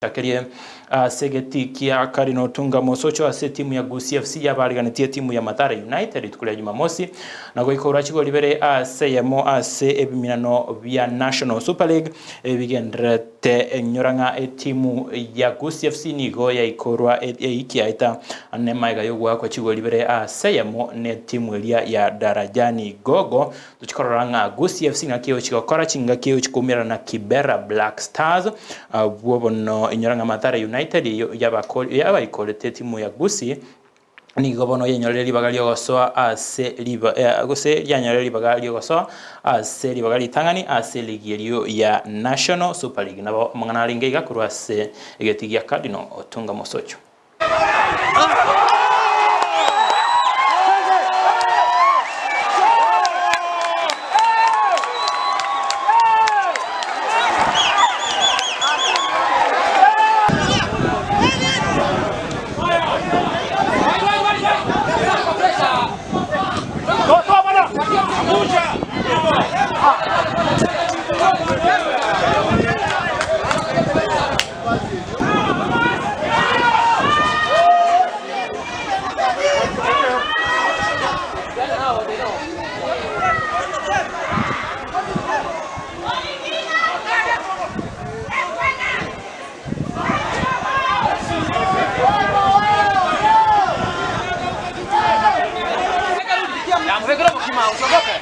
Chakerie segeti kia Karino Tunga Mosocho ase timu ya Gusii FC yabariganitie timu ya Mathare United tukulia Jumamosi na goikora chigo libere ase yamo ase ebiminano via National Super League bigendrete nyoranga timu ya Gusii FC nigo ya ikorwa ikiaita nemaiga yogwa kwa chigo libere ase yamo ne timu elia ya Darajani Gogo tuchikoranga Gusii FC na kio chikokora chinga kio chikumira na Kibera Black Stars bobono inyoranga Mathare United yaba ikolete timu ya Gusii ni gobono yenyorera libagalio gosoa ase liba gose yanyorera libagalio gosoa ase libagali tangani ase ligierio ya National Super League nabo mangana ringeiga kurwase egetigia Karino Tunga Mosocho Vem,